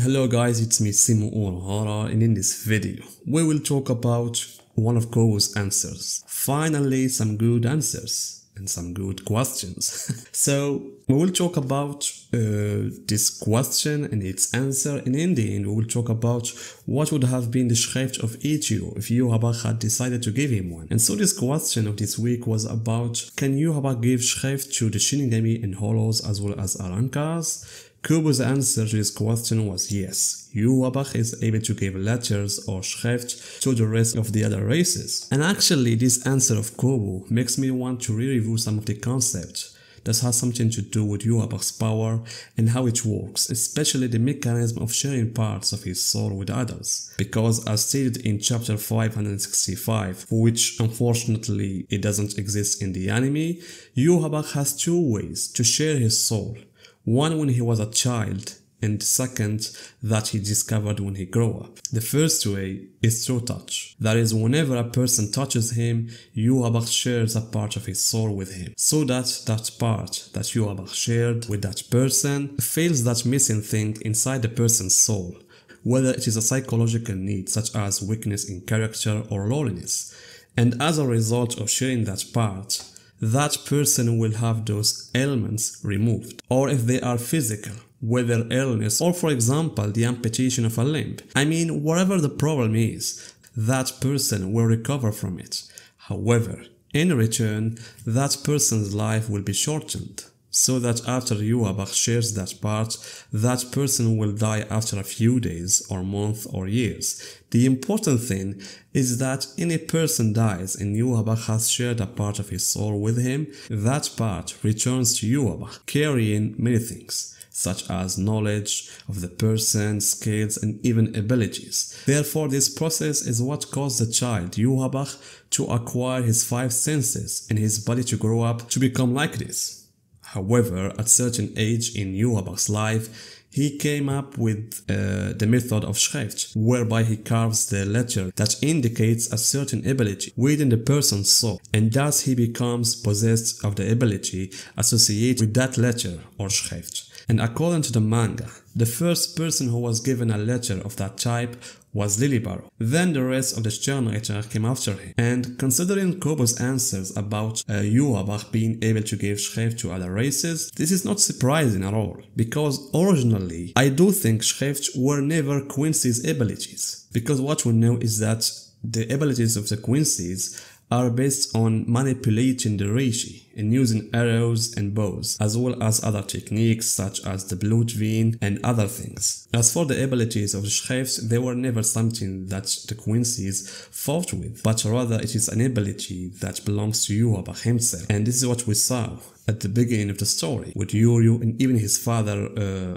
Hello guys, it's me Simo Onohara, and in this video we will talk about one of Kubo's answers. Finally some good answers and some good questions. So we will talk about this question and its answer, and in the end we will talk about what would have been the Schrift of Ichigo if Yhwach had decided to give him one. And so this question of this week was about, can Yhwach give Schrift to the Shinigami and Hollows as well as Arrancaras? Kubo's answer to this question was yes, Yhwach is able to give letters or Schrift to the rest of the other races. And actually this answer of Kubo makes me want to re-review some of the concepts that has something to do with Yhwach's power and how it works, especially the mechanism of sharing parts of his soul with others. Because as stated in chapter 565, which unfortunately it doesn't exist in the anime, Yhwach has two ways to share his soul. One when he was a child, and second that he discovered when he grew up. The first way is through touch. That is, whenever a person touches him, Yhwach shares a part of his soul with him, so that that part that Yhwach shared with that person fills that missing thing inside the person's soul, whether it is a psychological need such as weakness in character or loneliness. And as a result of sharing that part, that person will have those ailments removed. Or if they are physical, whether illness or for example the amputation of a limb. I mean, whatever the problem is, that person will recover from it. However, in return, that person's life will be shortened, so that after Yhwach shares that part, that person will die after a few days or months or years. The important thing is that any person dies and Yhwach has shared a part of his soul with him, that part returns to Yhwach, carrying many things, such as knowledge of the person, skills, and even abilities. Therefore, this process is what caused the child, Yhwach, to acquire his five senses and his body to grow up to become like this. However, at a certain age in Yhwach's life, he came up with the method of Schrift, whereby he carves the letter that indicates a certain ability within the person's soul, and thus he becomes possessed of the ability associated with that letter or Schrift. And according to the manga, the first person who was given a letter of that type was Lilibaro. Then the rest of the Sternritter came after him. And considering Kubo's answers about Yhwach being able to give Schrift to other races, this is not surprising at all, because originally I do think Schrifts were never Quincy's abilities. Because what we know is that the abilities of the Quincy's are based on manipulating the Reishi and using arrows and bows, as well as other techniques such as the blood vein and other things. As for the abilities of the Schrifts, they were never something that the Quincy's fought with, but rather it is an ability that belongs to Yhwach himself. And this is what we saw at the beginning of the story with Yuryu and even his father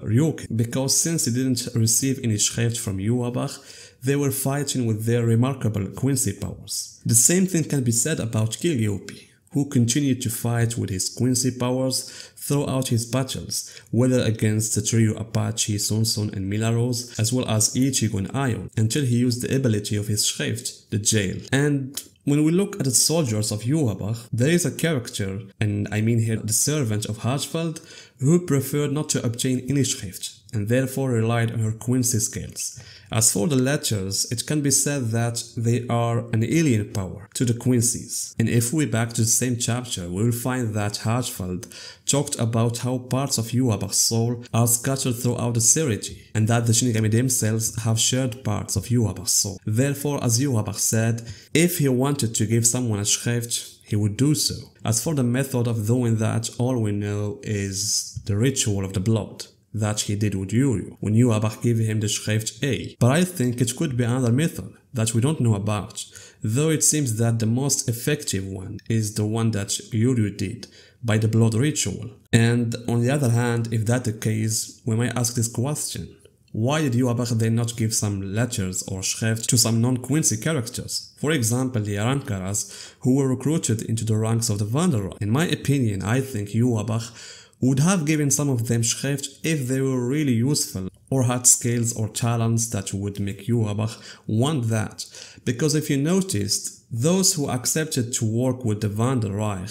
Ryuken, because since he didn't receive any Schrift from Yhwach, they were fighting with their remarkable Quincy powers. The same thing can be said about Killiope, who continued to fight with his Quincy powers throughout his battles, whether against the trio Apache, Sonson and Milarose, as well as Ichigo and Aion, until he used the ability of his Schrift, the Jail. And when we look at the soldiers of Yhwach, there is a character, and I mean here the servant of Harzfeld, who preferred not to obtain any Schrift, and therefore relied on her Quincy skills. As for the letters, it can be said that they are an alien power to the Quincy's. And if we back to the same chapter, we will find that Harzfeld talked about how parts of Yhwach's soul are scattered throughout the Serity, and that the Shinigami themselves have shared parts of Yhwach's soul. Therefore, as Yhwach said, if he wanted to give someone a Schrift, he would do so. As for the method of doing that, all we know is the ritual of the blood that he did with Yuryu, when Yhwach gave him the Schrift A. But I think it could be another method that we don't know about, though it seems that the most effective one is the one that Yuryu did, by the blood ritual. And on the other hand, if that's the case, we might ask this question. Why did Yhwach then not give some letters or Schrift to some non-Quincy characters? For example, the Arrancaras, who were recruited into the ranks of the Wanderer. In my opinion, I think Yhwach would have given some of them Schrift if they were really useful or had skills or talents that would make Yhwach want that. Because if you noticed, those who accepted to work with the Wanderer,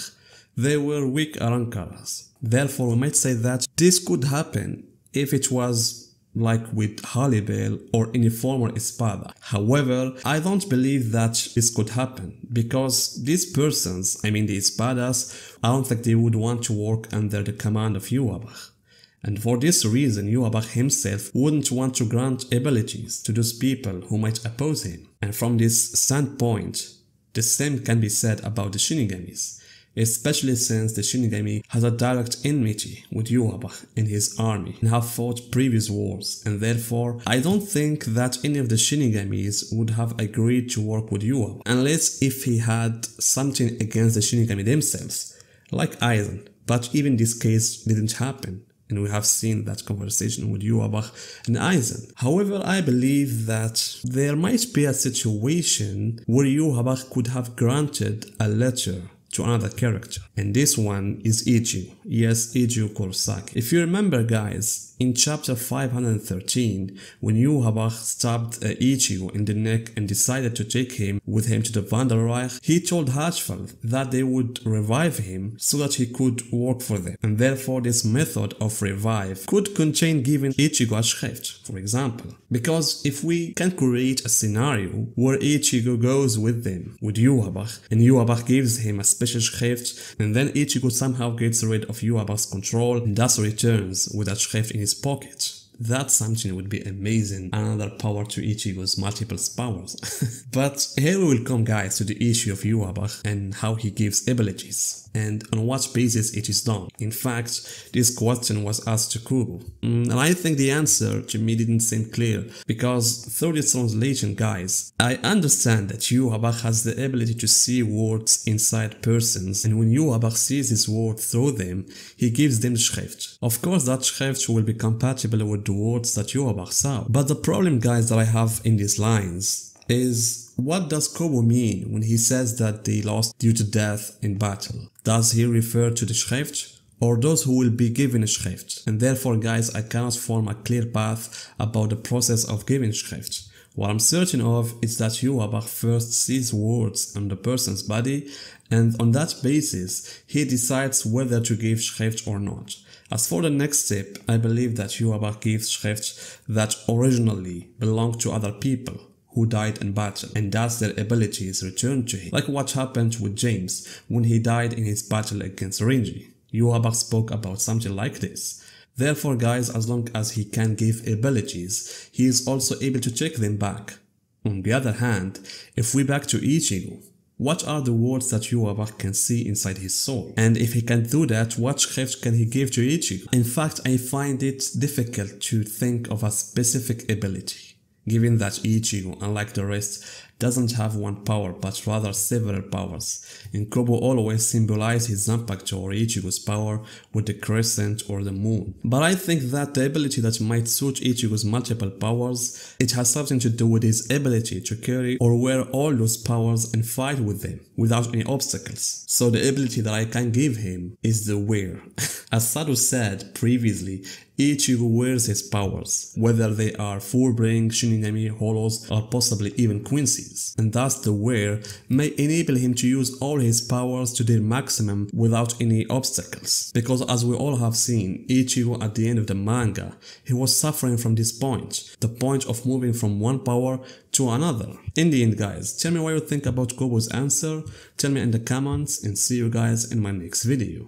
they were weak Arrancaras. Therefore, we might say that this could happen if it was like with Halibel or any former espada. However, I don't believe that this could happen, because these persons, I mean the espadas, I don't think they would want to work under the command of Yhwach. And for this reason, Yhwach himself wouldn't want to grant abilities to those people who might oppose him. And from this standpoint, the same can be said about the Shinigamis, especially since the Shinigami has a direct enmity with Yhwach and his army and have fought previous wars, and therefore I don't think that any of the Shinigamis would have agreed to work with Yhwach, unless if he had something against the Shinigami themselves, like Aizen. But even this case didn't happen, and we have seen that conversation with Yhwach and Aizen. However, I believe that there might be a situation where Yhwach could have granted a letter to another character, and this one is Ichigo. Yes, Ichigo Kurosaki. If you remember, guys, in chapter 513, when Yhwach stabbed Ichigo in the neck and decided to take him with him to the Wanderreich, he told Haschfeld that they would revive him so that he could work for them, and therefore this method of revive could contain giving Ichigo a Schrift, for example. Because if we can create a scenario where Ichigo goes with them, with Yhwach, and Yhwach gives him a special Schrift, and then Ichigo somehow gets rid of Yhwach's control and thus returns with a Schrift in his pocket, that something would be amazing, another power to Ichigo's multiple powers. But here we will come, guys, to the issue of Yhwach and how he gives abilities, and on what basis it is done. In fact, this question was asked to Kubo, and I think the answer to me didn't seem clear, because through this translation, guys, I understand that Yhwach has the ability to see words inside persons, and when Yhwach sees his word through them, he gives them Schrift. Of course, that Schrift will be compatible with the words that Yhwach saw. But the problem, guys, that I have in these lines is, what does Kubo mean when he says that they lost due to death in battle? Does he refer to the Schrift, or those who will be given a Schrift? And therefore, guys, I cannot form a clear path about the process of giving Schrift. What I'm certain of is that Yhwach first sees words on the person's body, and on that basis, he decides whether to give Schrift or not. As for the next step, I believe that Yhwach gives Schrifts that originally belonged to other people who died in battle, and thus their abilities returned to him, like what happened with James when he died in his battle against Renji. Yhwach spoke about something like this. Therefore, guys, as long as he can give abilities, he is also able to take them back. On the other hand, if we back to Ichigo, what are the words that Yhwach can see inside his soul? And if he can do that, what Schrift can he give to Ichigo? In fact, I find it difficult to think of a specific ability, given that Ichigo, unlike the rest, doesn't have one power but rather several powers, and Kubo always symbolized his Zanpakuto or Ichigo's power with the crescent or the moon. But I think that the ability that might suit Ichigo's multiple powers, it has something to do with his ability to carry or wear all those powers and fight with them without any obstacles. So the ability that I can give him is the wear. As Sado said previously, Ichigo wears his powers, whether they are Fullbring, Shinigami, Hollows, or possibly even Quincy's, and thus the wear may enable him to use all his powers to their maximum without any obstacles. Because as we all have seen, Ichigo at the end of the manga, he was suffering from this point, the point of moving from one power to another. In the end, guys, tell me what you think about Kubo's answer, tell me in the comments, and see you guys in my next video.